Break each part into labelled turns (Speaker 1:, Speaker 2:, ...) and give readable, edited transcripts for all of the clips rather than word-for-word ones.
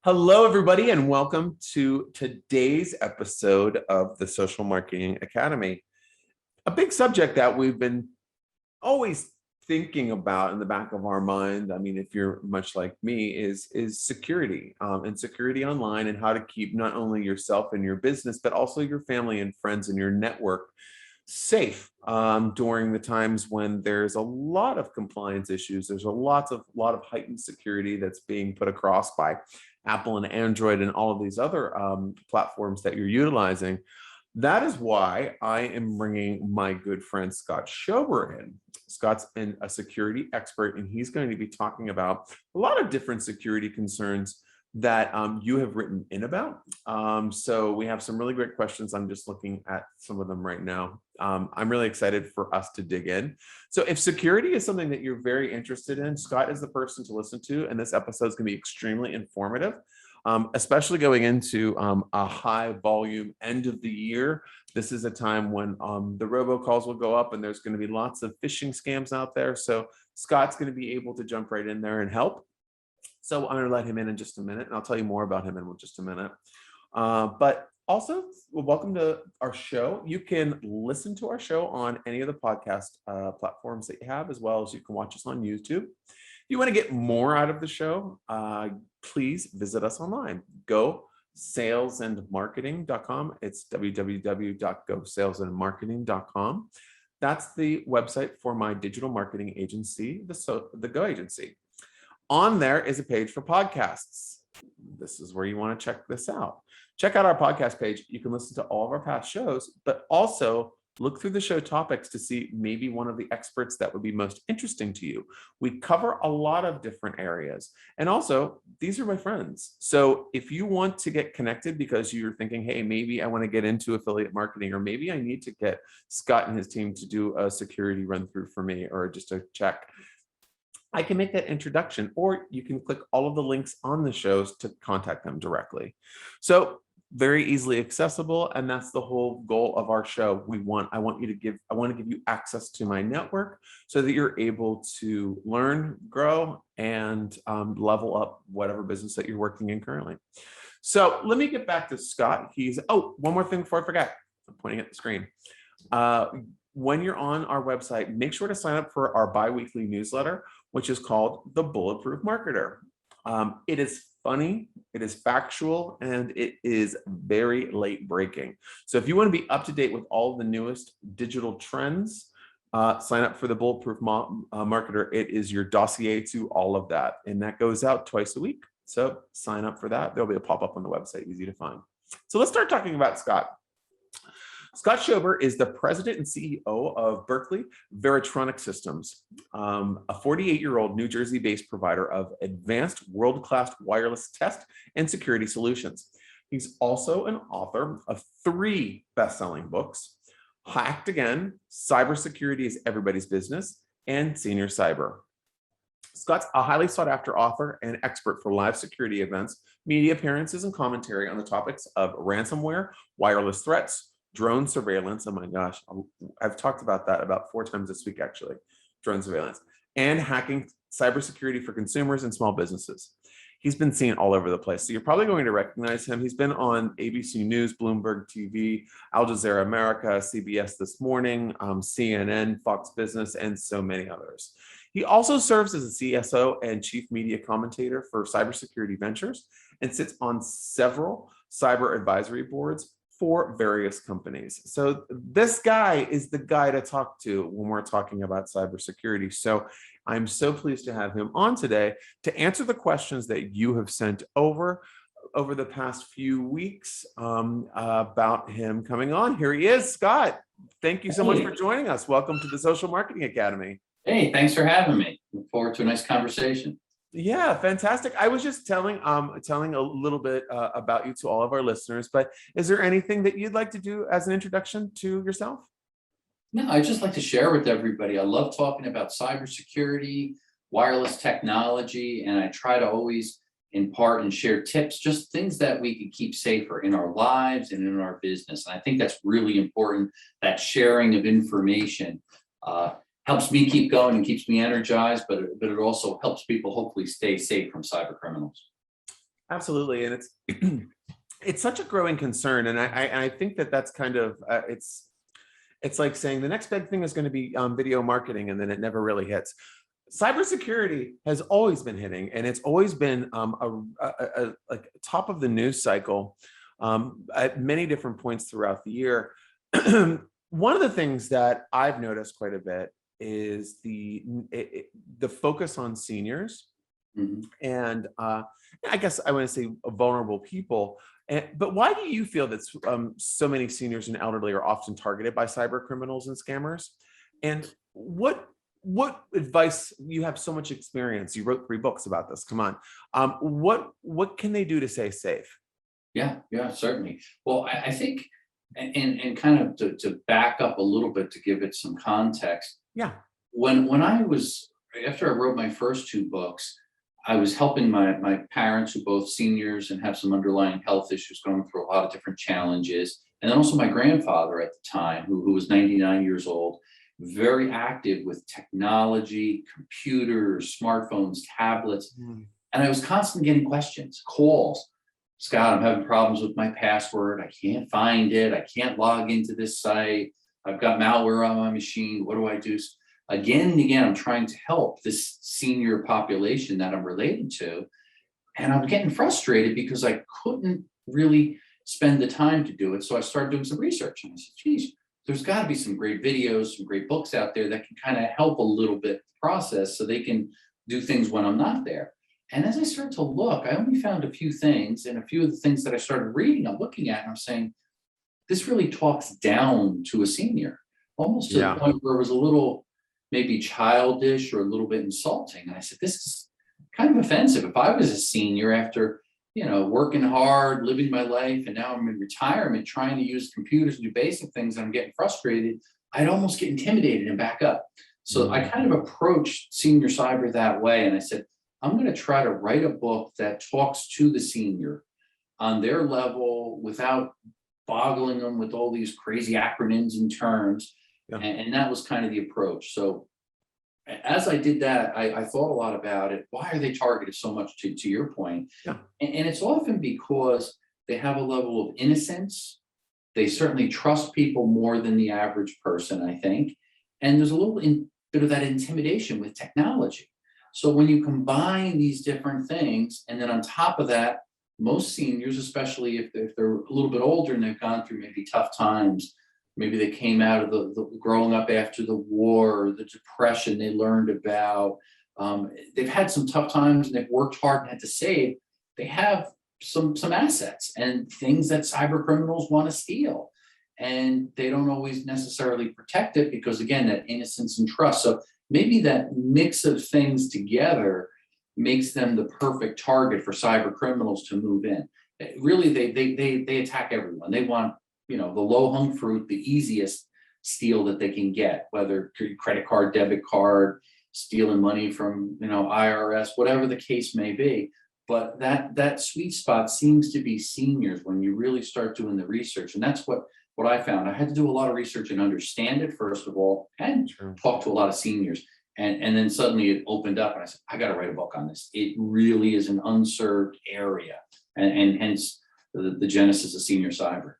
Speaker 1: Hello, everybody, and welcome to today's episode of the Social Marketing Academy. A big subject that we've been always thinking about in the back of our mind, I mean, if you're much like me, is security and security online, and how to keep not only yourself and your business, but also your family and friends and your network safe during the times when there's a lot of compliance issues. There's a lot of heightened security that's being put across by Apple and Android and all of these other platforms that you're utilizing. That is why I am bringing my good friend Scott Schober in. Scott's a security expert, and he's going to be talking about a lot of different security concerns that you have written in about. So we have some really great questions. I'm just looking at some of them right now. I'm really excited for us to dig in. So if security is something that you're very interested in, Scott is the person to listen to, and this episode is going to be extremely informative, especially going into a high volume end of the year. This is a time when the robocalls will go up, and there's going to be lots of phishing scams out there. So Scott's going to be able to jump right in there and help. So I'm going to let him in just a minute, and I'll tell you more about him in just a minute. But also, welcome to our show. You can listen to our show on any of the podcast platforms that you have, as well as you can watch us on YouTube. If you want to get more out of the show, please visit us online. Go salesandmarketing.com. It's www.gosalesandmarketing.com. That's the website for my digital marketing agency, the Go Agency. On there is a page for podcasts. This is where you want to check this out. Check out our podcast page. You can listen to all of our past shows, but also look through the show topics to see maybe one of the experts that would be most interesting to you. We cover a lot of different areas. And also, these are my friends. So if you want to get connected because you're thinking, hey, maybe I want to get into affiliate marketing, or maybe I need to get Scott and his team to do a security run through for me, or just a check, I can make that introduction, or you can click all of the links on the shows to contact them directly. So very easily accessible, and that's the whole goal of our show. I want to give you access to my network so that you're able to learn, grow, and level up whatever business that you're working in currently. So let me get back to Scott. One more thing before I forget. I'm pointing at the screen. When you're on our website, make sure to sign up for our bi-weekly newsletter, which is called The Bulletproof Marketer. It is funny, it is factual, and it is very late breaking. So if you want to be up to date with all the newest digital trends, sign up for the Bulletproof Marketer. It is your dossier to all of that, and that goes out twice a week. So sign up for that. There'll be a pop-up on the website, easy to find. So let's start talking about Scott. Scott Schober is the president and CEO of Berkeley Varitronics Systems, a 48-year-old New Jersey-based provider of advanced world-class wireless test and security solutions. He's also an author of 3 best-selling books: Hacked Again, Cybersecurity is Everybody's Business, and Senior Cyber. Scott's a highly sought-after author and expert for live security events, media appearances, and commentary on the topics of ransomware, wireless threats, drone surveillance. Oh my gosh, I've talked about that about 4 times this week, actually. Drone surveillance and hacking, cybersecurity for consumers and small businesses. He's been seen all over the place, so you're probably going to recognize him. He's been on ABC News, Bloomberg TV, Al Jazeera America, CBS This Morning, CNN, Fox Business, and so many others. He also serves as a CSO and chief media commentator for Cybersecurity Ventures and sits on several cyber advisory boards for various companies. So this guy is the guy to talk to when we're talking about cybersecurity. So I'm so pleased to have him on today to answer the questions that you have sent over the past few weeks about him coming on. Here he is, Scott. Thank you so much for joining us. Welcome to the Social Marketing Academy.
Speaker 2: Hey, thanks for having me. Look forward to a nice conversation.
Speaker 1: Yeah, fantastic. I was just telling a little bit about you to all of our listeners, but is there anything that you'd like to do as an introduction to yourself?
Speaker 2: No, I'd just like to share with everybody. I love talking about cybersecurity, wireless technology, and I try to always impart and share tips, just things that we can keep safer in our lives and in our business. And I think that's really important, that sharing of information. Helps me keep going and keeps me energized, but it also helps people hopefully stay safe from cyber criminals.
Speaker 1: Absolutely, and it's it's such a growing concern, and I think that that's kind of it's like saying the next big thing is going to be video marketing, and then it never really hits. Cybersecurity has always been hitting, and it's always been like top of the news cycle at many different points throughout the year. One of the things that I've noticed quite a bit is the focus on seniors,
Speaker 2: Mhm.
Speaker 1: and I guess I want to say vulnerable people. But why do you feel that so many seniors and elderly are often targeted by cyber criminals and scammers? And what advice, you have so much experience, you wrote 3 books about this, come on, what can they do to stay safe?
Speaker 2: Yeah, yeah, certainly. Well, I think, and kind of to back up a little bit to give it some context,
Speaker 1: Yeah.
Speaker 2: when I was, after I wrote my first 2 books, I was helping my parents, who both seniors and have some underlying health issues, going through a lot of different challenges. And then also my grandfather at the time, who was 99 years old, very active with technology, computers, smartphones, tablets.
Speaker 1: Mm.
Speaker 2: And I was constantly getting questions, calls. Scott, I'm having problems with my password. I can't find it. I can't log into this site. I've got malware on my machine. What do I do? Again and again, I'm trying to help this senior population that I'm related to. And I'm getting frustrated because I couldn't really spend the time to do it. So I started doing some research, and I said, geez, there's got to be some great videos, some great books out there that can kind of help a little bit process so they can do things when I'm not there. And as I started to look, I only found a few things, and a few of the things that I started reading, I'm looking at, and I'm saying, this really talks down to a senior, almost to the
Speaker 1: Yeah.
Speaker 2: point where it was a little maybe childish or a little bit insulting. And I said, this is kind of offensive. If I was a senior after, working hard, living my life, and now I'm in retirement, trying to use computers and do basic things, and I'm getting frustrated, I'd almost get intimidated and back up. So I kind of approached senior cyber that way. And I said, I'm going to try to write a book that talks to the senior on their level without boggling them with all these crazy acronyms and terms.
Speaker 1: Yeah.
Speaker 2: And that was kind of the approach. So as I did that, I thought a lot about it. Why are they targeted so much, to your point?
Speaker 1: Yeah.
Speaker 2: And it's often because they have a level of innocence. They certainly trust people more than the average person, I think. And there's a little bit of that intimidation with technology. So when you combine these different things, and then on top of that, most seniors, especially if they're a little bit older and they've gone through maybe tough times, maybe they came out of the growing up after the war, or the depression they learned about, they've had some tough times and they've worked hard and had to save, they have some assets and things that cyber criminals want to steal. And they don't always necessarily protect it because, again, that innocence and trust. So maybe that mix of things together makes them the perfect target for cyber criminals to move in. Really, they attack everyone. They want, the low hung fruit, the easiest steal that they can get, whether credit card, debit card, stealing money from, IRS, whatever the case may be. But that sweet spot seems to be seniors when you really start doing the research. And that's what I found. I had to do a lot of research and understand it, first of all, and
Speaker 1: True.
Speaker 2: talk to a lot of seniors. And then suddenly it opened up, and I said, I got to write a book on this. It really is an unserved area, and hence the genesis of senior cyber.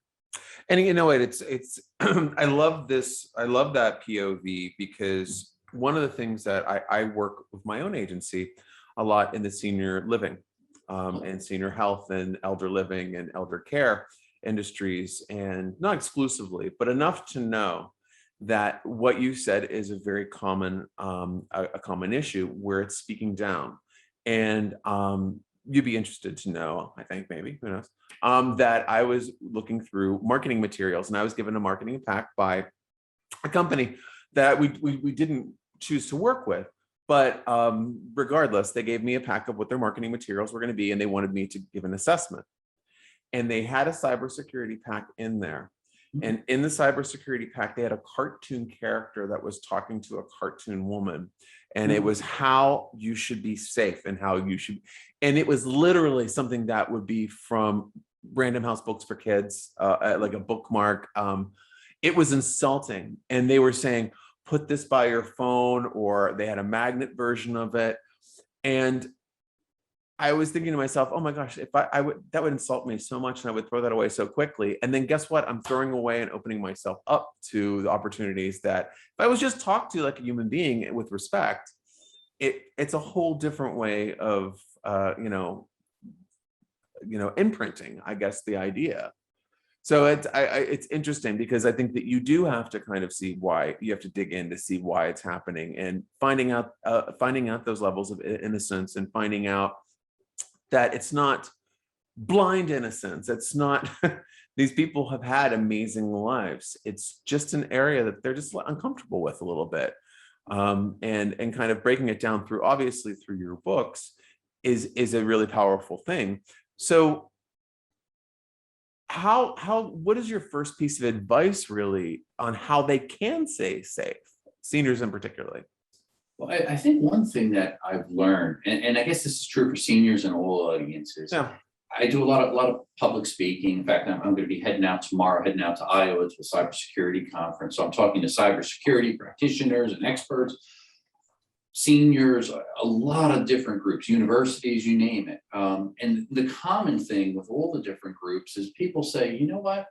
Speaker 1: And you know what, it's I love this, I love that POV, because one of the things that I work with my own agency a lot in the senior living and senior health and elder living and elder care industries, and not exclusively, but enough to know that what you said is a very common a common issue where it's speaking down. And you'd be interested to know, I think, maybe, who knows, that I was looking through marketing materials, and I was given a marketing pack by a company that we didn't choose to work with. But regardless, they gave me a pack of what their marketing materials were going to be, and they wanted me to give an assessment. And they had a cybersecurity pack in there. And in the cybersecurity pack, they had a cartoon character that was talking to a cartoon woman. And it was how you should be safe and how you should. And it was literally something that would be from Random House Books for Kids, like a bookmark. It was insulting. And they were saying, put this by your phone, or they had a magnet version of it. And I was thinking to myself, oh my gosh, if I would, that would insult me so much, and I would throw that away so quickly. And then guess what? I'm throwing away and opening myself up to the opportunities that if I was just talked to like a human being with respect, it's a whole different way of imprinting, I guess, the idea. So it's interesting because I think that you do have to kind of see why, you have to dig in to see why it's happening, and finding out those levels of innocence, and finding out that it's not blind innocence. It's not these people have had amazing lives. It's just an area that they're just uncomfortable with a little bit. And kind of breaking it down through, obviously through your books, is a really powerful thing. So what is your first piece of advice really on how they can stay safe, seniors in particularly?
Speaker 2: Well, I think one thing that I've learned, and I guess this is true for seniors and all audiences.
Speaker 1: Yeah.
Speaker 2: I do a lot of public speaking. In fact, I'm going to be heading out tomorrow, heading out to Iowa to a cybersecurity conference. So I'm talking to cybersecurity practitioners and experts, seniors, a lot of different groups, universities, you name it. And the common thing with all the different groups is people say, you know what?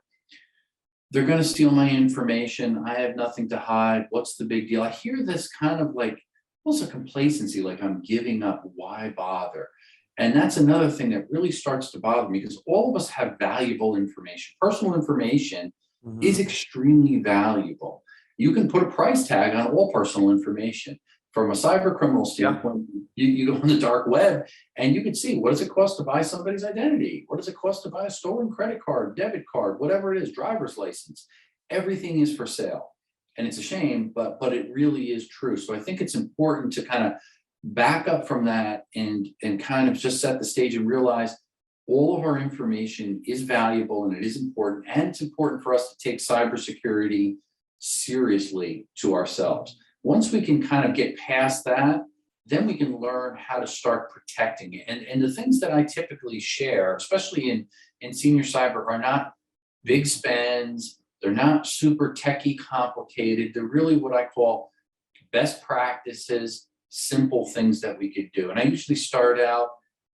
Speaker 2: They're going to steal my information. I have nothing to hide. What's the big deal? I hear this kind of like almost a complacency, like I'm giving up. Why bother? And that's another thing that really starts to bother me, because all of us have valuable information. Personal information is extremely valuable. You can put a price tag on all personal information. From a cybercriminal standpoint, you go on the dark web and you can see, what does it cost to buy somebody's identity? What does it cost to buy a stolen credit card, debit card, whatever it is, driver's license? Everything is for sale. And it's a shame, but it really is true. So I think it's important to kind of back up from that and kind of just set the stage and realize all of our information is valuable and it is important. And it's important for us to take cybersecurity seriously to ourselves. Once we can kind of get past that, then we can learn how to start protecting it. And the things that I typically share, especially in senior cyber, are not big spends. They're not super techie complicated. They're really what I call best practices, simple things that we could do. And I usually start out,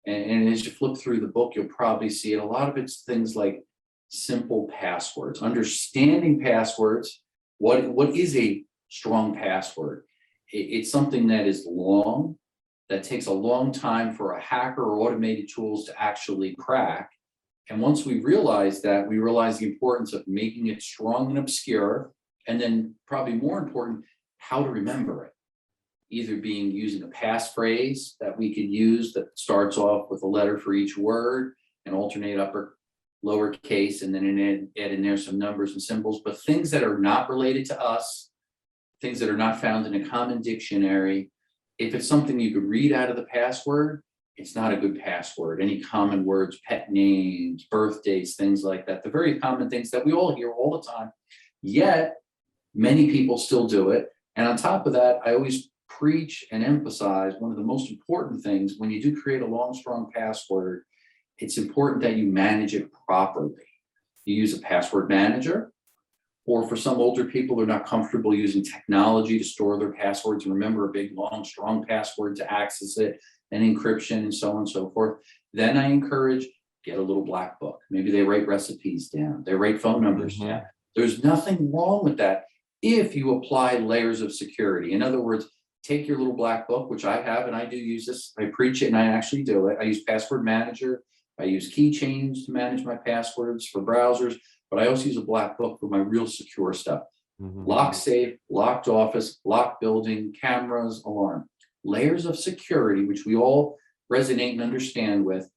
Speaker 2: and as you flip through the book, you'll probably see it. A lot of it's things like simple passwords, understanding passwords. What is a strong password? It's something that is long, that takes a long time for a hacker or automated tools to actually crack. And once we realize that, we realize the importance of making it strong and obscure, and then probably more important, how to remember it. Either using a passphrase that we could use that starts off with a letter for each word and alternate upper, lowercase, and then add in there some numbers and symbols, but things that are not related to us, things that are not found in a common dictionary. If it's something you could read out of the password, it's not a good password. Any common words, pet names, birthdays, things like that, the very common things that we all hear all the time, yet many people still do it. And on top of that, I always preach and emphasize one of the most important things when you do create a long, strong password, it's important that you manage it properly. You use a password manager, or for some older people, they're not comfortable using technology to store their passwords and remember a big, long, strong password to access it, and encryption and so on and so forth. Then I encourage, get a little black book. Maybe they write recipes down, they write phone numbers down. There's nothing wrong with that if you apply layers of security. In other words, take your little black book, which I have, and I do use this. I preach it and I actually do it. I use Password Manager. I use keychains to manage my passwords for browsers, but I also use a black book for my real secure stuff. Lock safe, locked office, locked building, cameras, alarm. Layers of security, which we all resonate and understand with,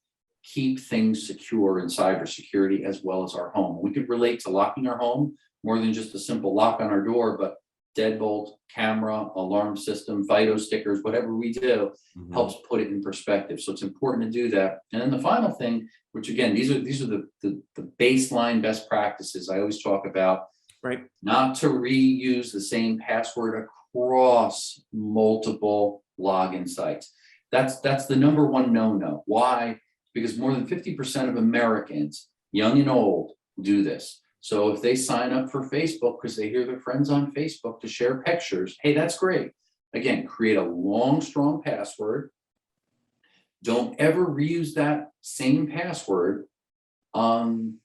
Speaker 2: keep things secure in cybersecurity as well as our home. We could relate to locking our home more than just a simple lock on our door, but deadbolt, camera, alarm system, FIDO stickers, whatever we do helps put it in perspective. So it's important to do that. And then the final thing, which again, these are the baseline best practices I always talk about,
Speaker 1: right? Not
Speaker 2: to reuse the same password across multiple login sites. That's the number one no-no. Why? Because more than 50% of Americans, young and old, do this. So if they sign up for Facebook because they hear their friends on Facebook to share pictures, hey, that's great. Again, create a long, strong password. Don't ever reuse that same password on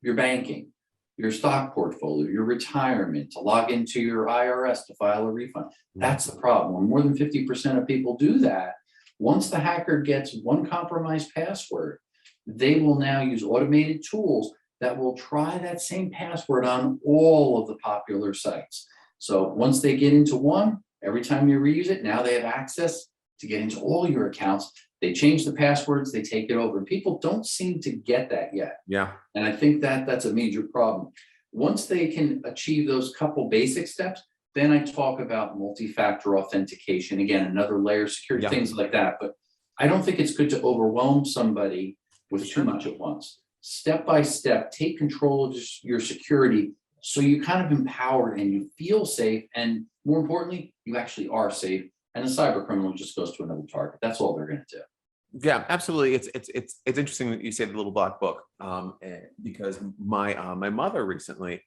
Speaker 2: your banking, your stock portfolio, your retirement, to log into your IRS to file a refund. That's the problem. When more than 50% of people do that, once the hacker gets one compromised password, they will now use automated tools that will try that same password on all of the popular sites. So once they get into one, every time you reuse it, now they have access to get into all your accounts. They change the passwords, they take it over. And people don't seem to get that yet.
Speaker 1: Yeah.
Speaker 2: And I think that that's a major problem. Once they can achieve those couple basic steps, then I talk about multi-factor authentication. Again, another layer of security, things like that. But I don't think it's good to overwhelm somebody with too much at once. Step by step, take control of your security so you're kind of empowered and you feel safe. And more importantly, you actually are safe. And the cyber criminal just goes to another target. That's all they're going to do.
Speaker 1: Yeah, absolutely. It's interesting that you say the little black book, because my mother recently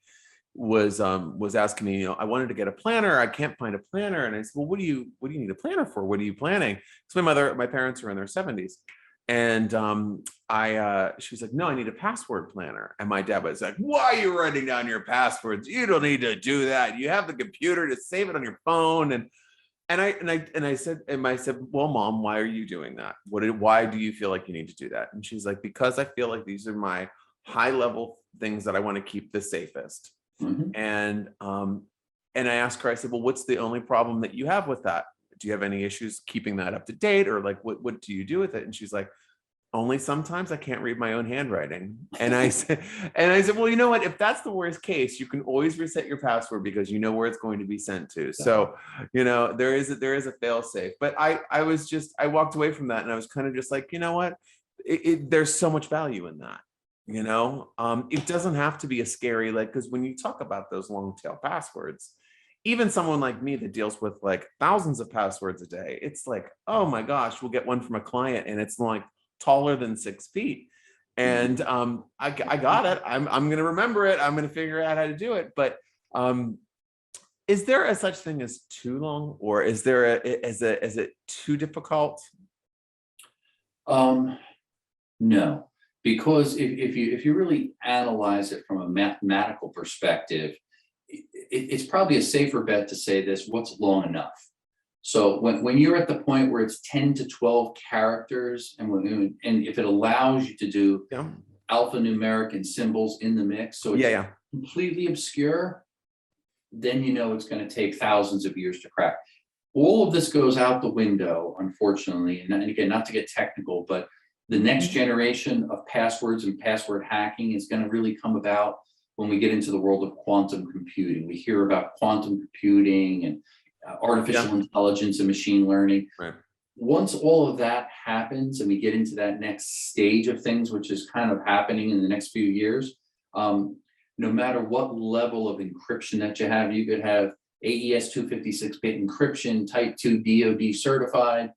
Speaker 1: was asking me, I wanted to get a planner. I can't find a planner, and I said, well, what do you need a planner for? What are you planning? So my parents are in their 70s, and she was like, no, I need a password planner. And my dad was like, why are you writing down your passwords? You don't need to do that. You have the computer to save it on your phone. And I said, well, Mom, why are you doing that? Why do you feel like you need to do that? And she's like, because I feel like these are my high level things that I want to keep the safest.
Speaker 2: Mm-hmm.
Speaker 1: And I asked her, I said, well, what's the only problem that you have with that? Do you have any issues keeping that up to date? Or like, what do you do with it? And she's like, only sometimes I can't read my own handwriting. And I said, well, you know what? If that's the worst case, you can always reset your password because you know where it's going to be sent to. So, there is a fail safe. But I walked away from that and I was kind of just like, you know what? There's so much value in that. It doesn't have to be a scary, because when you talk about those long tail passwords, even someone like me that deals with like thousands of passwords a day, it's like, oh my gosh, we'll get one from a client and it's like taller than 6 feet. And I got it. I'm going to remember it. I'm going to figure out how to do it. But is there a such thing as too long, or is it too difficult?
Speaker 2: No, because if you really analyze it from a mathematical perspective, it's probably a safer bet to say this: what's long enough? So when you're at the point where it's 10 to 12 characters, and if it allows you to do alphanumeric and symbols in the mix, so it's completely obscure, then it's going to take thousands of years to crack. All of this goes out the window, unfortunately. And again, not to get technical, but the next generation of passwords and password hacking is going to really come about when we get into the world of quantum computing. We hear about quantum computing and artificial intelligence and machine learning.
Speaker 1: Right.
Speaker 2: Once all of that happens and we get into that next stage of things, which is kind of happening in the next few years, no matter what level of encryption that you could have AES 256-bit encryption, type 2 DoD certified,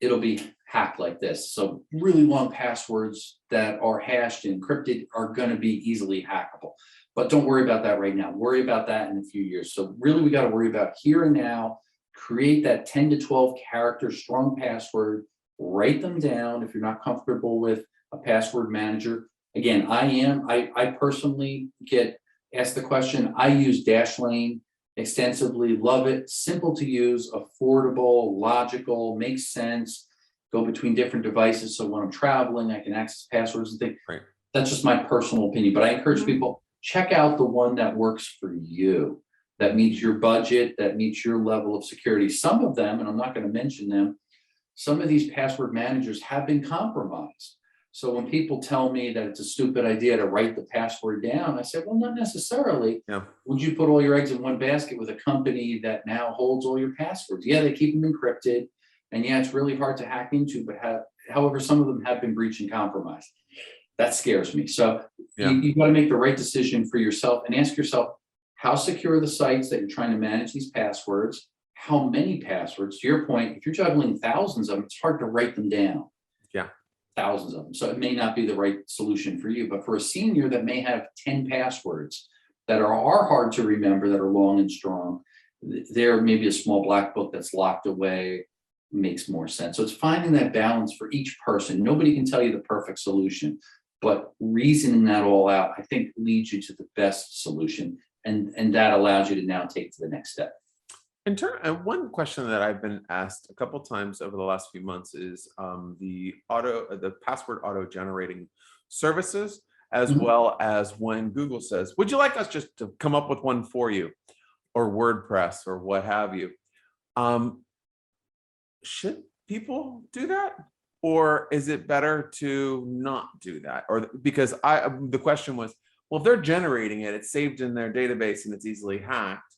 Speaker 2: it'll be hacked like this. So really long passwords that are hashed and encrypted are going to be easily hackable. But don't worry about that right now. Worry about that in a few years. So really, we got to worry about here and now. Create that 10 to 12 character strong password. Write them down if you're not comfortable with a password manager. Again, I personally get asked the question. I use Dashlane extensively. Love it. Simple to use, affordable, logical, makes sense. Go between different devices. So when I'm traveling, I can access passwords and things.
Speaker 1: Right.
Speaker 2: That's just my personal opinion. But I encourage people, check out the one that works for you, that meets your budget, that meets your level of security. Some of them, and I'm not going to mention them, some of these password managers have been compromised. So when people tell me that it's a stupid idea to write the password down, I say, well, not necessarily.
Speaker 1: Yeah.
Speaker 2: Would you put all your eggs in one basket with a company that now holds all your passwords? Yeah, they keep them encrypted. And yeah, it's really hard to hack into, but however, some of them have been breached and compromised. That scares me. So you've got to make the right decision for yourself and ask yourself, how secure are the sites that you're trying to manage these passwords? How many passwords? To your point, if you're juggling thousands of them, it's hard to write them down. Yeah. Thousands of them. So it may not be the right solution for you, but for a senior that may have 10 passwords that are hard to remember, that are long and strong, there may be a small black book that's locked away. makes more sense. So it's finding that balance for each person. Nobody can tell you the perfect solution, but reasoning that all out, I think, leads you to the best solution. And that allows you to now take to the next step.
Speaker 1: And one question that I've been asked a couple times over the last few months is the password auto generating services, as
Speaker 2: Mhm.
Speaker 1: well as when Google says, "Would you like us just to come up with one for you?" or WordPress or what have you. Um, should people do that, or is it better to not do that? Or because the question was, well, if they're generating it, it's saved in their database and it's easily hacked.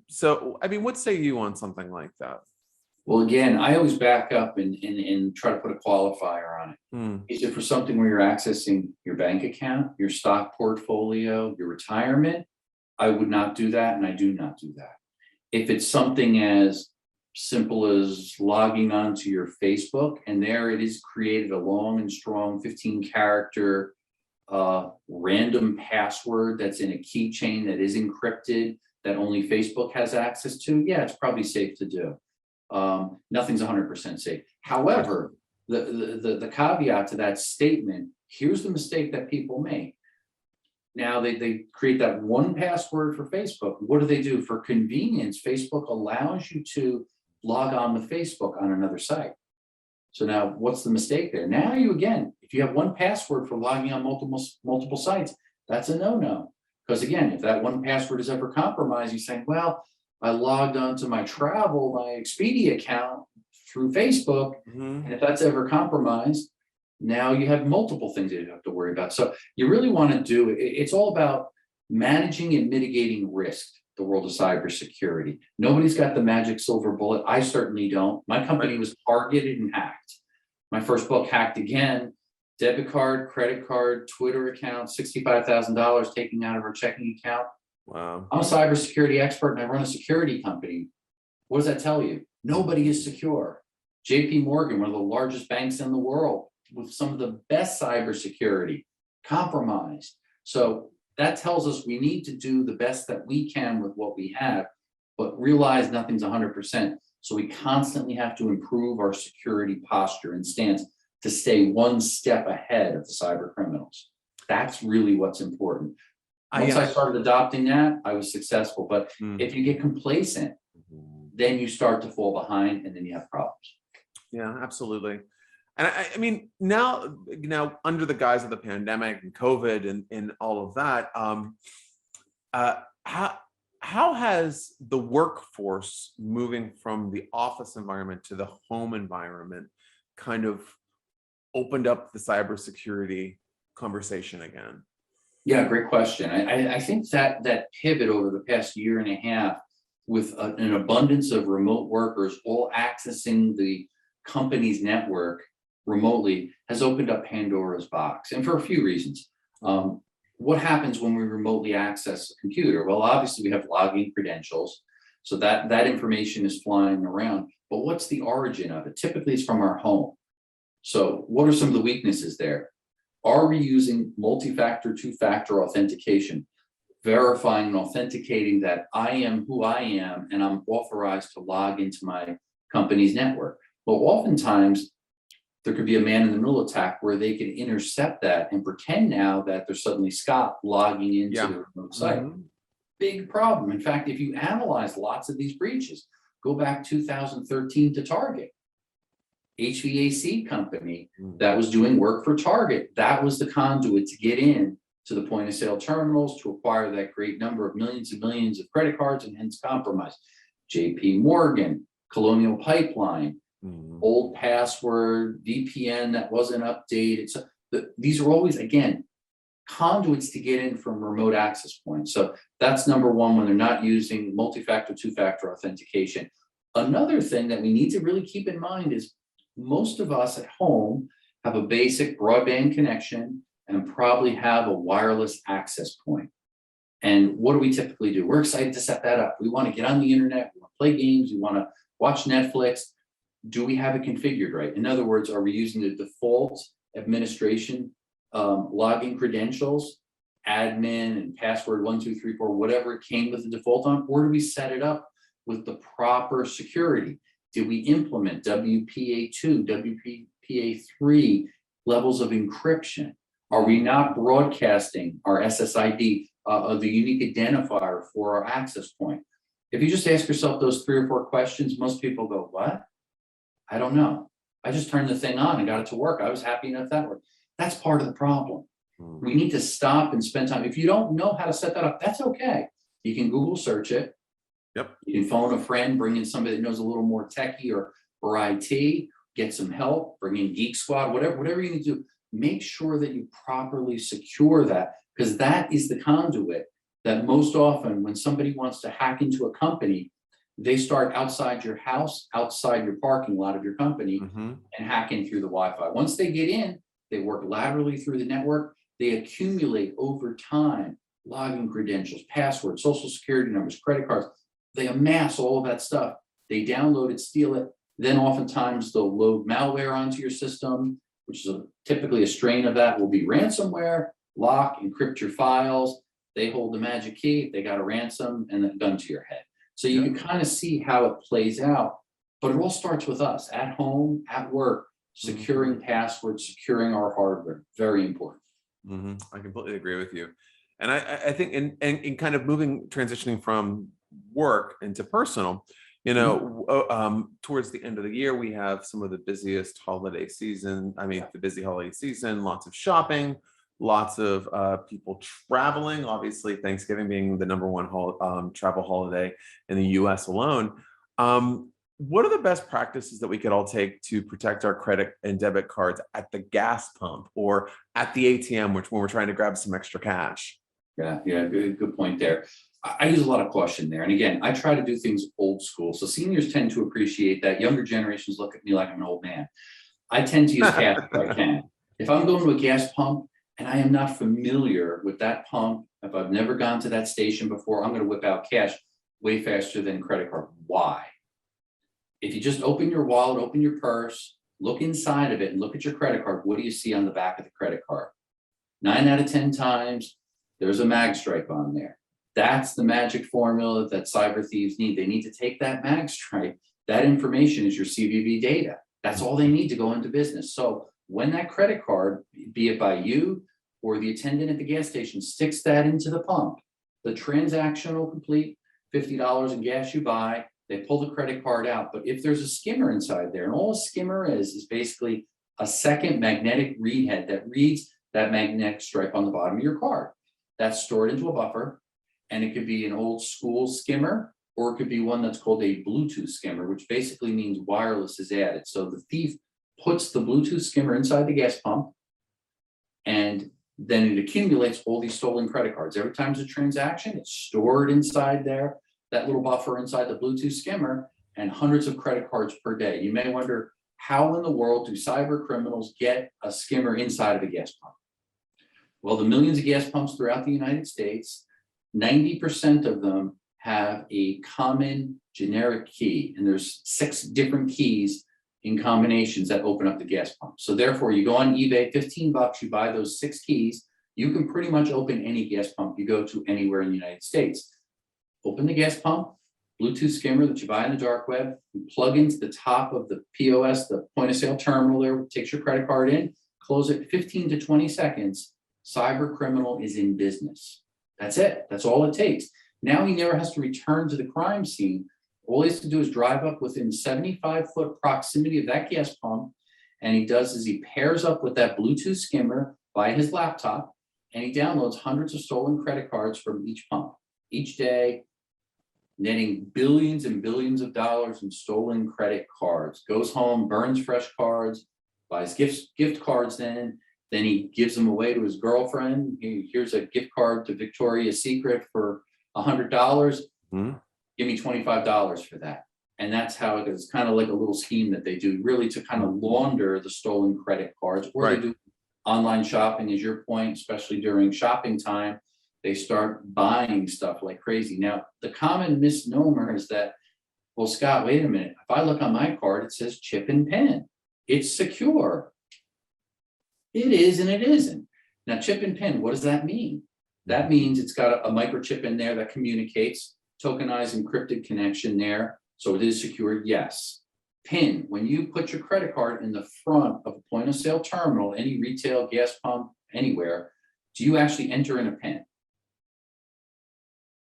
Speaker 1: So I mean, what say you on something like that?
Speaker 2: Well, again, I always back up and try to put a qualifier on it.
Speaker 1: Hmm.
Speaker 2: Is it for something where you're accessing your bank account, your stock portfolio, your retirement? I would not do that, and I do not do that. If it's something as simple as logging onto your Facebook, and there it is created a long and strong 15-character random password that's in a keychain that is encrypted that only Facebook has access to, yeah, it's probably safe to do. Nothing's 100% safe. However, the caveat to that statement, here's the mistake that people make. Now they create that one password for Facebook. What do? For convenience, Facebook allows you to log on with Facebook on another site. So now what's the mistake there? Now if you have one password for logging on multiple sites, that's a no-no. Because again, if that one password is ever compromised, you say, well, I logged onto my Expedia account through Facebook, and if that's ever compromised, now you have multiple things that you have to worry about. So you really want to do it. It's all about managing and mitigating risk, the world of cybersecurity. Nobody's got the magic silver bullet. I certainly don't. My company was targeted and hacked. My first book hacked again, debit card, credit card, Twitter account, $65,000 taken out of our checking account.
Speaker 1: Wow.
Speaker 2: I'm a cybersecurity expert and I run a security company. What does that tell you? Nobody is secure. JP Morgan, one of the largest banks in the world, with some of the best cybersecurity, compromised. So that tells us we need to do the best that we can with what we have, but realize nothing's 100%. So we constantly have to improve our security posture and stance to stay one step ahead of the cyber criminals. That's really what's important. Once I started adopting that, I was successful. But if you get complacent, then you start to fall behind and then you have problems.
Speaker 1: Yeah, absolutely. And I mean, now under the guise of the pandemic and COVID and all of that, how has the workforce moving from the office environment to the home environment kind of opened up the cybersecurity conversation again?
Speaker 2: Yeah, great question. I think that pivot over the past year and a half with an abundance of remote workers all accessing the company's network remotely has opened up Pandora's box, and for a few reasons. What happens when we remotely access a computer? Well, obviously we have login credentials, so that information is flying around. But what's the origin of it? Typically it's from our home. So what are some of the weaknesses there? Are we using multi-factor, two-factor authentication, verifying and authenticating that I am who I am and I'm authorized to log into my company's network? Well, oftentimes there could be a man-in-the-middle attack where they can intercept that and pretend now that there's suddenly Scott logging into the remote site. Big problem. In fact, if you analyze lots of these breaches, go back 2013 to Target. HVAC company that was doing work for Target. That was the conduit to get in to the point of sale terminals to acquire that great number of millions and millions of credit cards and hence compromise. JP Morgan, Colonial Pipeline, old password, VPN that wasn't updated. So these are always, again, conduits to get in from remote access points. So that's number one when they're not using multi-factor, two-factor authentication. Another thing that we need to really keep in mind is most of us at home have a basic broadband connection and probably have a wireless access point. And what do we typically do? We're excited to set that up. We want to get on the internet, we want to play games, we want to watch Netflix. Do we have it configured right? In other words, are we using the default administration login credentials, admin and password 1, 2, 3, 4, whatever it came with the default on, or do we set it up with the proper security? Did we implement WPA2, WPA3 levels of encryption? Are we not broadcasting our SSID, the unique identifier for our access point? If you just ask yourself those 3 or 4 questions, most people go, what? I don't know. I just turned the thing on and got it to work. I was happy enough that worked. That's part of the problem. We need to stop and spend time. If you don't know how to set that up, that's okay. You can Google search it.
Speaker 1: Yep.
Speaker 2: You can phone a friend, bring in somebody that knows a little more techie or IT, get some help, bring in Geek Squad, whatever you need to do. Make sure that you properly secure that, because that is the conduit that most often when somebody wants to hack into a company, they start outside your house, outside your parking lot of your company, and hack in through the Wi-Fi. Once they get in, they work laterally through the network. They accumulate over time login credentials, passwords, social security numbers, credit cards. They amass all of that stuff. They download it, steal it. Then oftentimes they'll load malware onto your system, which is typically a strain of that will be ransomware, lock, encrypt your files. They hold the magic key. They got a ransom and a gun to your head. So you can kind of see how it plays out, but it all starts with us at home, at work, securing passwords, securing our hardware. Very important.
Speaker 1: I completely agree with you. And I think in kind of transitioning from work into personal, towards the end of the year, we have some of the busiest holiday season. I mean, the busy holiday season, lots of shopping, lots of people traveling, obviously Thanksgiving being the #1 travel holiday in the US alone. What are the best practices that we could all take to protect our credit and debit cards at the gas pump or at the ATM, when we're trying to grab some extra cash?
Speaker 2: Yeah, good point there. I use a lot of caution there. And again, I try to do things old school. So seniors tend to appreciate that. Younger generations look at me like I'm an old man. I tend to use cash if I can. If I'm going to a gas pump and I am not familiar with that pump, if I've never gone to that station before, I'm going to whip out cash way faster than credit card. Why? If you just open your wallet, open your purse, look inside of it and look at your credit card, what do you see on the back of the credit card? 9 out of 10 times, there's a mag stripe on there. That's the magic formula that cyber thieves need. They need to take that mag stripe. That information is your CVV data. That's all they need to go into business. So when that credit card, be it by you or the attendant at the gas station, sticks that into the pump, the transaction will complete, $50 in gas you buy, they pull the credit card out. But if there's a skimmer inside there, and all a skimmer is basically a second magnetic read head that reads that magnetic stripe on the bottom of your card. That's stored into a buffer, and it could be an old school skimmer, or it could be one that's called a Bluetooth skimmer, which basically means wireless is added. So the thief puts the Bluetooth skimmer inside the gas pump, and then it accumulates all these stolen credit cards. Every time there's a transaction, it's stored inside there, that little buffer inside the Bluetooth skimmer, and hundreds of credit cards per day. You may wonder, how in the world do cyber criminals get a skimmer inside of a gas pump? Well, the millions of gas pumps throughout the United States, 90% of them have a common generic key, and there's 6 different keys in combinations that open up the gas pump. So therefore, you go on eBay, $15, you buy those 6 keys, you can pretty much open any gas pump you go to anywhere in the United States. Open the gas pump, Bluetooth skimmer that you buy on the dark web, you plug into the top of the POS, the point of sale terminal there, takes your credit card in, close it 15 to 20 seconds, cyber criminal is in business. That's it. That's all it takes. Now he never has to return to the crime scene. All he has to do is drive up within 75-foot proximity of that gas pump. And he does is he pairs up with that Bluetooth skimmer by his laptop, and he downloads hundreds of stolen credit cards from each pump each day, netting billions and billions of dollars in stolen credit cards. Goes home, burns fresh cards, buys gift cards then he gives them away to his girlfriend. Here's a gift card to Victoria's Secret for $100. Give me $25 for that. And that's how it is, kind of like a little scheme that they do, really to kind of launder the stolen credit cards. Or they do online shopping, is your point, especially during shopping time. They start buying stuff like crazy. Now, the common misnomer is that, well, Scott, wait a minute. If I look on my card, it says chip and pin. It's secure. It is and it isn't. Now, chip and pin, what does that mean? That means it's got a microchip in there that communicates, tokenized encrypted connection there. So it is secure, yes. PIN. When you put your credit card in the front of a point of sale terminal, any retail, gas pump, anywhere, do you actually enter in a PIN?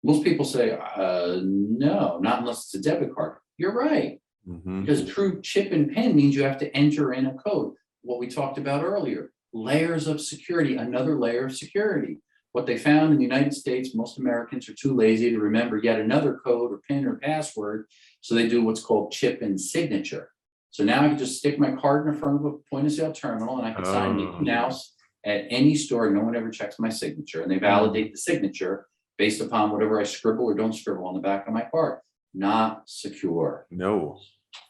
Speaker 2: Most people say, no, not unless it's a debit card. You're right. Because true chip and PIN means you have to enter in a code. What we talked about earlier, layers of security, another layer of security. What they found in the United States, most Americans are too lazy to remember yet another code or PIN or password. So they do what's called chip and signature. So now I can just stick my card in front of a point of sale terminal and I can sign Mickey Mouse at any store. No one ever checks my signature, and they validate the signature based upon whatever I scribble or don't scribble on the back of my card. Not secure.
Speaker 1: No.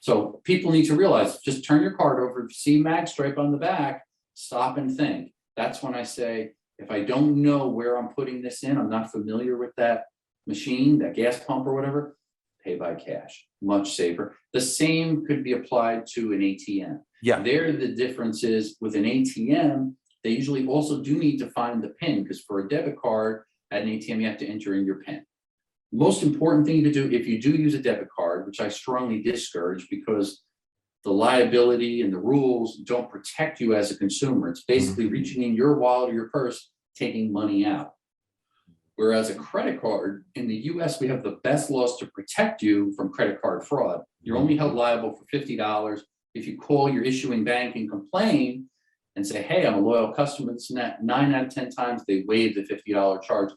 Speaker 2: So people need to realize, just turn your card over, see mag stripe on the back, stop and think. That's when I say, if I don't know where I'm putting this in, I'm not familiar with that machine, that gas pump or whatever, pay by cash, much safer. The same could be applied to an ATM.
Speaker 1: Yeah.
Speaker 2: There, the difference is with an ATM, they usually also do need to find the PIN, because for a debit card at an ATM, you have to enter in your PIN. Most important thing to do if you do use a debit card, which I strongly discourage because the liability and the rules don't protect you as a consumer. It's basically reaching in your wallet or your purse, taking money out. Whereas a credit card, in the US, we have the best laws to protect you from credit card fraud. You're only held liable for $50 if you call your issuing bank and complain and say, hey, I'm a loyal customer, this and that. 9 out of 10 times they waive the $50 charge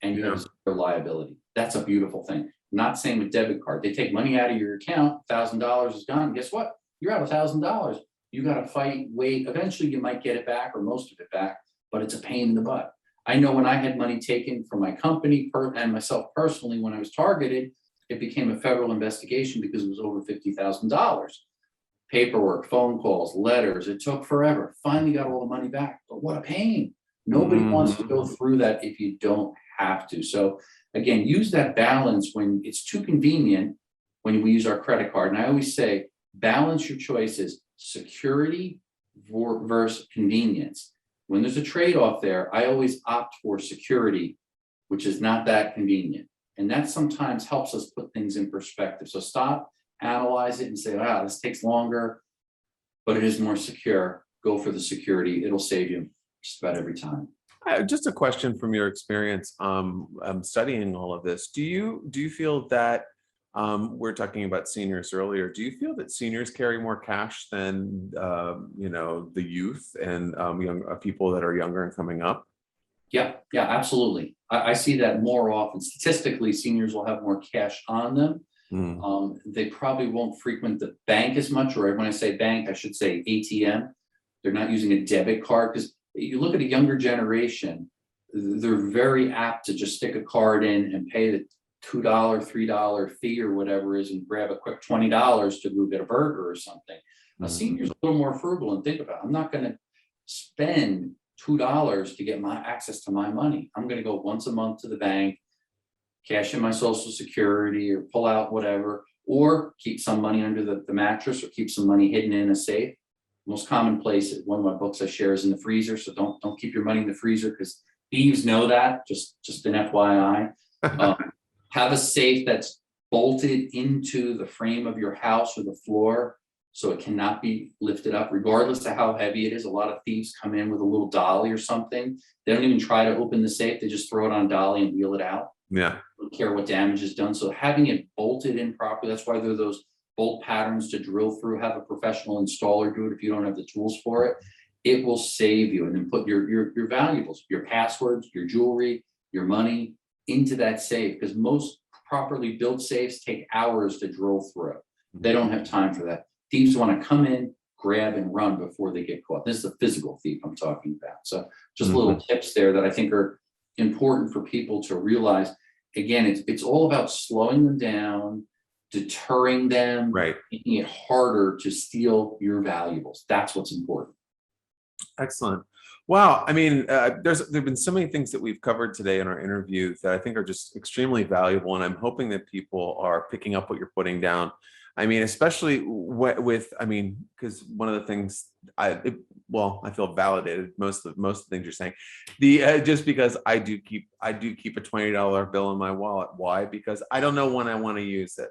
Speaker 2: and you have zero liability. That's a beautiful thing. Not same with debit card. They take money out of your account, $1,000 is gone. Guess what? You're out $1,000. You got to fight, wait. Eventually you might get it back or most of it back, but it's a pain in the butt. I know when I had money taken from my company and myself personally, when I was targeted, it became a federal investigation because it was over $50,000. Paperwork, phone calls, letters, it took forever. Finally got all the money back, but what a pain. Nobody wants to go through that if you don't have to. So again, use that balance when it's too convenient when we use our credit card. And I always say, balance your choices, security versus convenience. When there's a trade-off there, I always opt for security, which is not that convenient. And that sometimes helps us put things in perspective. So stop, analyze it and say, wow, this takes longer, but it is more secure. Go for the security. It'll save you just about every time.
Speaker 1: Just a question from your experience studying all of this. Do you feel that we're talking about seniors earlier? Do you feel that seniors carry more cash than the youth and young people that are younger and coming up?
Speaker 2: Yeah, absolutely. I see that more often. Statistically, seniors will have more cash on them. They probably won't frequent the bank as much, or when I say bank, I should say ATM. They're not using a debit card, because you look at a younger generation, they're very apt to just stick a card in and pay the $2, $3 fee or whatever it is and grab a quick $20 to go get a burger or something. Now, seniors are a little more frugal and think about it. I'm not going to spend $2 to get my access to my money. I'm going to go once a month to the bank, cash in my Social Security or pull out whatever, or keep some money under the mattress or keep some money hidden in a safe. Most common place, one of my books I share, is in the freezer. So don't keep your money in the freezer, because thieves know that. Just an FYI. Have a safe that's bolted into the frame of your house or the floor, so it cannot be lifted up, regardless of how heavy it is. A lot of thieves come in with a little dolly or something. They don't even try to open the safe. They just throw it on a dolly and wheel it out.
Speaker 1: Yeah.
Speaker 2: Don't care what damage is done. So having it bolted in properly, that's why there are those bolt patterns to drill through. Have a professional installer do it if you don't have the tools for it. It will save you. And then put your valuables, your passwords, your jewelry, your money into that safe, because most properly built safes take hours to drill through. They don't have time for that. Thieves want to come in, grab and run before they get caught. This is the physical thief I'm talking about. So just little tips there that I think are important for people to realize. Again, it's all about slowing them down, deterring them,
Speaker 1: right,
Speaker 2: making it harder to steal your valuables. That's what's important.
Speaker 1: Excellent. Wow. I mean, there've been so many things that we've covered today in our interview that I think are just extremely valuable. And I'm hoping that people are picking up what you're putting down. I mean, especially because one of the things I feel validated most of the things you're saying. Just because I do keep a $20 bill in my wallet. Why? Because I don't know when I want to use it.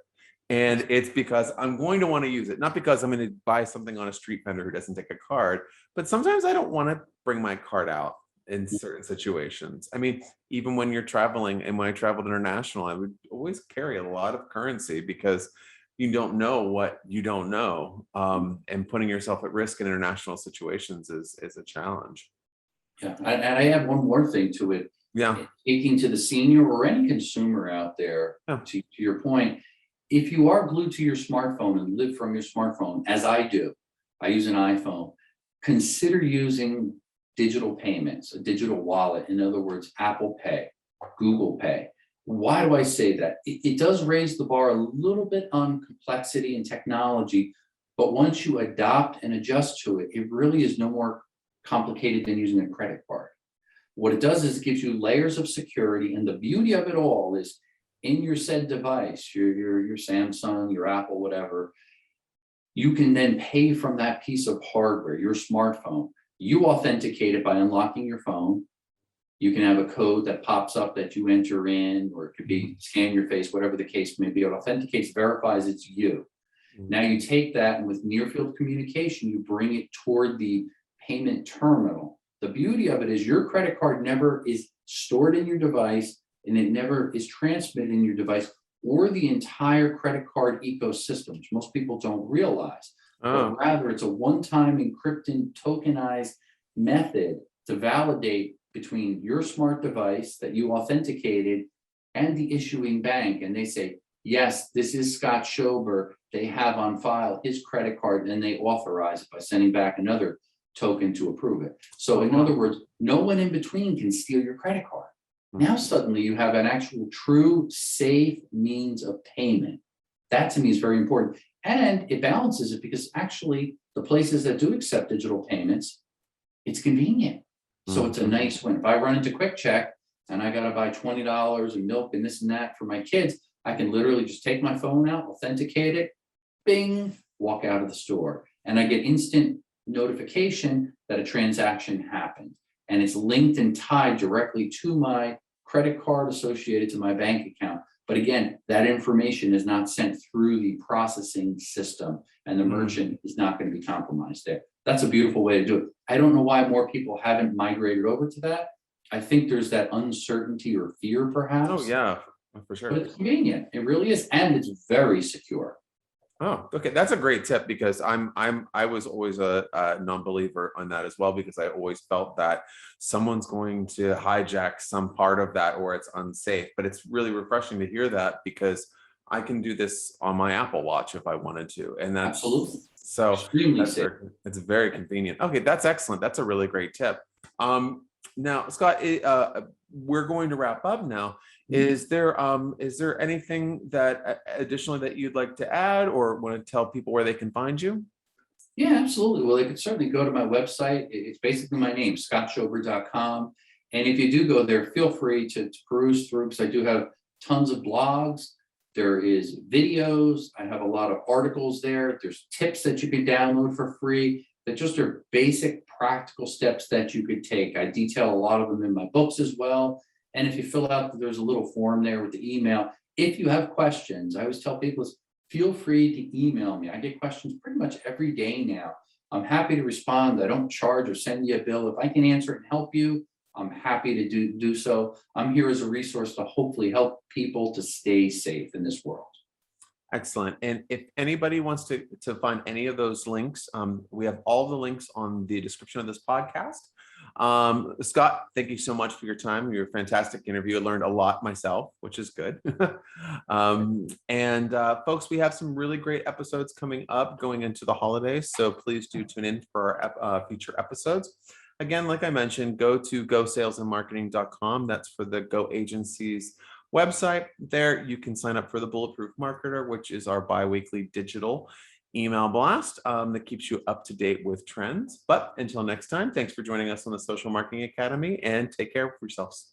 Speaker 1: And it's because I'm going to want to use it, not because I'm going to buy something on a street vendor who doesn't take a card, but sometimes I don't want to bring my card out in certain situations. I mean, even when you're traveling, and when I traveled international, I would always carry a lot of currency because you don't know what you don't know. And putting yourself at risk in international situations is a challenge.
Speaker 2: Yeah, and I have one more thing to it.
Speaker 1: Yeah.
Speaker 2: Speaking to the senior or any consumer out there,
Speaker 1: Yeah.
Speaker 2: to your point, if you are glued to your smartphone and live from your smartphone, as I do, I use an iPhone, consider using digital payments, a digital wallet. In other words, Apple Pay, Google Pay. Why do I say that? It does raise the bar a little bit on complexity and technology, but once you adopt and adjust to it, it really is no more complicated than using a credit card. What it does is it gives you layers of security, and the beauty of it all is in your said device, your Samsung, your Apple, whatever, you can then pay from that piece of hardware, your smartphone. You authenticate it by unlocking your phone. You can have a code that pops up that you enter in, or it could be scan your face, whatever the case may be. It authenticates, verifies it's you. Now you take that, and with near field communication, you bring it toward the payment terminal. The beauty of it is your credit card never is stored in your device, and it never is transmitted in your device or the entire credit card ecosystem, which most people don't realize. But rather, it's a one-time encrypted, tokenized method to validate between your smart device that you authenticated and the issuing bank. And they say, yes, this is Scott Schober. They have on file his credit card, and they authorize it by sending back another token to approve it. So in other words, no one in between can steal your credit card. Now suddenly you have an actual true safe means of payment. That to me is very important. And it balances it because actually the places that do accept digital payments, it's convenient. So it's a nice win. If I run into Quick Check and I gotta buy $20 in milk and this and that for my kids, I can literally just take my phone out, authenticate it, bing, walk out of the store. And I get instant notification that a transaction happened. And it's linked and tied directly to my credit card associated to my bank account. But again, that information is not sent through the processing system, and the merchant is not going to be compromised there. That's a beautiful way to do it. I don't know why more people haven't migrated over to that. I think there's that uncertainty or fear, perhaps.
Speaker 1: Oh yeah, for sure.
Speaker 2: But it's convenient. It really is, and it's very secure.
Speaker 1: Oh, okay. That's a great tip, because I was always a non-believer on that as well, because I always felt that someone's going to hijack some part of that, or it's unsafe. But it's really refreshing to hear that, because I can do this on my Apple Watch if I wanted to. And that's
Speaker 2: Absolutely.
Speaker 1: so
Speaker 2: Extremely safe.
Speaker 1: it's very convenient. Okay, that's excellent. That's a really great tip. Now, Scott, we're going to wrap up now. Is there anything that additionally that you'd like to add, or want to tell people where they can find you?
Speaker 2: Yeah, absolutely. Well, they could certainly go to my website. It's basically my name, scottschober.com. And if you do go there, feel free to peruse through, because I do have tons of blogs. There is videos. I have a lot of articles there. There's tips that you can download for free that just are basic practical steps that you could take. I detail a lot of them in my books as well. And if you fill out, there's a little form there with the email. If you have questions, I always tell people, feel free to email me. I get questions pretty much every day now. I'm happy to respond. I don't charge or send you a bill. If I can answer it and help you, I'm happy to do so. I'm here as a resource to hopefully help people to stay safe in this world.
Speaker 1: Excellent. And if anybody wants to find any of those links, we have all the links on the description of this podcast. Scott, thank you so much for your time. You're a fantastic interview. I learned a lot myself, which is good. Folks, we have some really great episodes coming up going into the holidays. So please do tune in for our future episodes. Again, like I mentioned, go to gosalesandmarketing.com. That's for the Go Agency's website. There you can sign up for the Bulletproof Marketer, which is our bi-weekly digital email blast that keeps you up to date with trends. But until next time, thanks for joining us on the Social Marketing Academy, and take care of yourselves.